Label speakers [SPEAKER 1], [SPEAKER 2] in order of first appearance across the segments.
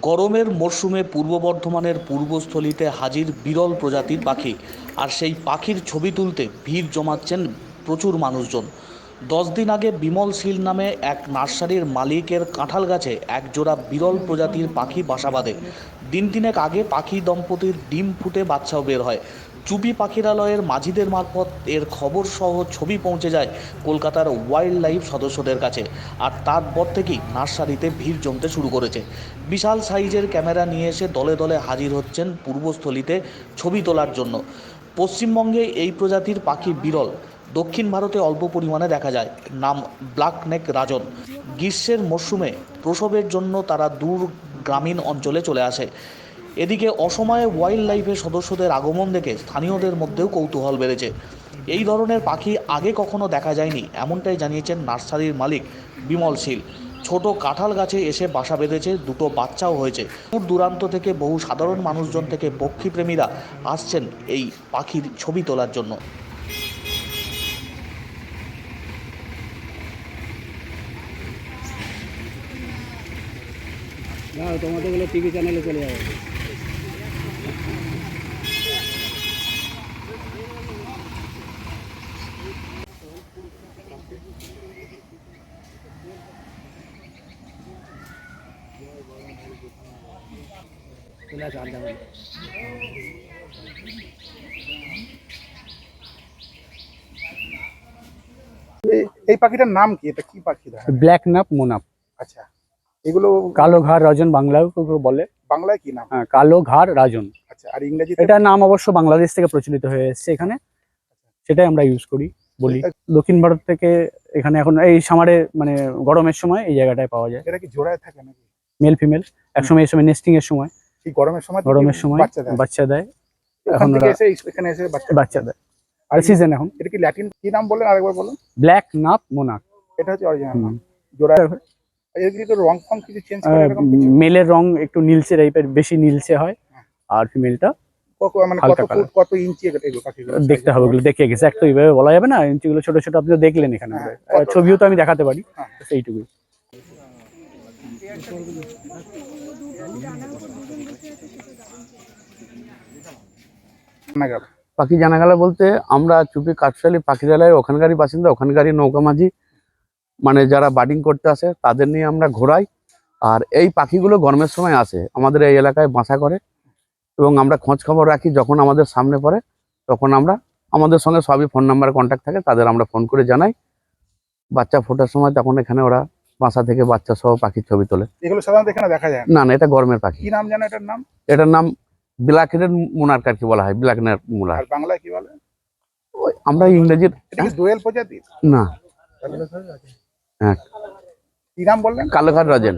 [SPEAKER 1] গরমের মরশুমে পূর্ব বর্ধমানের পূর্বস্থলীতে হাজির বিরল প্রজাতির পাখি। আর সেই পাখির ছবি তুলতে ভিড় জমাচ্ছেন প্রচুর মানুষজন। 10 দিন আগে বিমল শীল নামে এক নার্সারির মালিকের কাঁঠাল গাছে একজোড়া বিরল প্রজাতির পাখি বাসা বাঁধে। দিন তিনেক আগে পাখি দম্পতির ডিম ফুটে বাচ্চাও বের হয়। চুপি পাখিরালয়ের মাঝিদের মারফত এর খবর সহ ছবি পৌঁছে যায় কলকাতার ওয়াইল্ড লাইফ সদস্যদের কাছে। আর তারপর থেকেই নার্সারিতে ভিড় জমতে শুরু করেছে। বিশাল সাইজের ক্যামেরা নিয়ে এসে দলে দলে হাজির হচ্ছেন পূর্বস্থলীতে ছবি তোলার জন্য। পশ্চিমবঙ্গে এই প্রজাতির পাখি বিরল, দক্ষিণ ভারতে অল্প পরিমাণে দেখা যায়। নাম ব্ল্যাক নেক রাজন। গ্রীষ্মের মরশুমে প্রসবের জন্য তারা দূর গ্রামীণ অঞ্চলে চলে আসে। এদিকে অসময়ে ওয়াইল্ড লাইফের সদস্যদের আগমন দেখে স্থানীয়দের মধ্যেও কৌতূহল বেড়েছে। এই ধরনের পাখি আগে কখনো দেখা যায়নি, এমনটাই জানিয়েছেন নার্সারির মালিক বিমল শীল। ছোট কাঁঠাল গাছে এসে বাসা বেঁধেছে, দুটো বাচ্চাও হয়েছে। দূর দূরান্ত থেকে বহু সাধারণ মানুষজন থেকে পক্ষীপ্রেমীরা আসছেন এই পাখির ছবি তোলার জন্য।
[SPEAKER 2] না তোমাদের গুলো টিভি চ্যানেলে চলে যাবে। চলে আসো আড্ডা মারি।
[SPEAKER 3] এই পাখিটার নাম কি? এটা কি পাখি?
[SPEAKER 2] ব্ল্যাক নাপ মোনাপ।
[SPEAKER 3] আচ্ছা, এগুলো
[SPEAKER 2] কালো ঘাড় রাজন বাংলায় বলে।
[SPEAKER 3] বাংলায় কি নাম?
[SPEAKER 2] হ্যাঁ, কালো ঘাড় রাজন।
[SPEAKER 3] আচ্ছা, আর ইংরেজিতে?
[SPEAKER 2] এটা নাম অবশ্য বাংলাদেশ থেকে প্রচলিত হয়ে এসেছে এখানে, সেটাই আমরা ইউজ করি বলি। দক্ষিণ ভারত থেকে এখানে এখন এই সামারে মানে গরমের সময় এই জায়গাটায় পাওয়া যায়।
[SPEAKER 3] এটা কি জোড়ায় থাকে নাকি?
[SPEAKER 2] মেল ফিমেল একসময়, এই সময় নেস্টিং এর সময়,
[SPEAKER 3] কি গরমের সময়?
[SPEAKER 2] বাচ্চা দেয়।
[SPEAKER 3] এখন
[SPEAKER 2] ওরা
[SPEAKER 3] এখানে এসে
[SPEAKER 2] বাচ্চা দেয়। আর সিজন এখন।
[SPEAKER 3] এটা কি ল্যাটিন কি নাম বলেন? আরেকবার বলুন।
[SPEAKER 2] ব্ল্যাক নাপ মোনাক।
[SPEAKER 3] এটা হচ্ছে অরিজিনাল নাম। জোড়া এর কি তো রং ফং কিছু চেঞ্জ করে এরকম কিছু?
[SPEAKER 2] মেলের রং একটু নীলচে টাইপের, বেশি নীলচে হয়। আর ফিমেলটা
[SPEAKER 3] মানে
[SPEAKER 2] হালকা
[SPEAKER 3] কত ফুট কত ইঞ্চি এগুলো পাখিগুলো?
[SPEAKER 2] দেখতে হবে, ওগুলো দেখে গেছে একটু এইভাবে বলা যাবে না। ইঞ্চিগুলো ছোট ছোট, আপনি তো দেখলেন এখানে, ছবিও তো আমি দেখাতে পারি, সেইটুকুই।
[SPEAKER 4] পাখি জানা গেল বলতে, আমরা চুপি কাঠশালী পাখিরালয়ের ওখানকারই বাসিন্দা, ওখানকারই নৌকা মাঝি, মানে যারা বার্ডিং করতে আসে তাদের নিয়ে আমরা ঘোরাই। আর এই পাখিগুলো গরমের সময় আসে, আমাদের এই এলাকায় বাসা করে এবং আমরা খোঁজ খবর রাখি। যখন আমাদের সামনে পড়ে তখন আমরা, আমাদের সঙ্গে সবই ফোন নাম্বারে কন্ট্যাক্ট থাকে, তাদের আমরা ফোন করে জানাই। বাচ্চা ফোটার সময় তখন এখানে ওরা বাসা থেকে বাচ্চা সহ পাখির ছবি তোলে।
[SPEAKER 3] এগুলো সাধারণত এখানে দেখা যায়
[SPEAKER 4] না, এটা গরমের পাখি।
[SPEAKER 3] কি নাম জানো এটার নাম?
[SPEAKER 4] এটার নাম ব্ল্যাক হেডেড মোনার্ক আর কি বলা হয়, ব্ল্যাক নেক মোনার্ক।
[SPEAKER 3] আর বাংলায় কি বলে?
[SPEAKER 4] আমরা ইংরেজির।
[SPEAKER 3] এটা কি দোয়েল প্রজাতি?
[SPEAKER 4] না, হ্যাঁ,
[SPEAKER 3] কি নাম বললেন?
[SPEAKER 4] কালো ঘাড় রাজেন।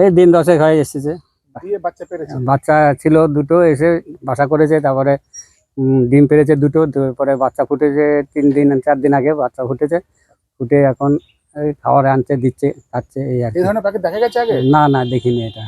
[SPEAKER 2] এই দিন 10 হয়ে এসেছে।
[SPEAKER 3] দিয়ে বাচ্চা পেরেছে?
[SPEAKER 2] বাচ্চা ছিল দুটো, এসে বাসা করেছে, তারপরে ডিম পেরেছে দুটো, পরে বাচ্চা ফুটেছে 3 দিন 4 দিন আগে বাচ্চা ফুটেছে। ফুটে এখন এই খাবার আনতে দিচ্ছে, খাচ্ছে, এই আর কি।
[SPEAKER 3] এই ধরনের পাখি দেখা গেছে আগে?
[SPEAKER 2] না না, দেখিনি এটা।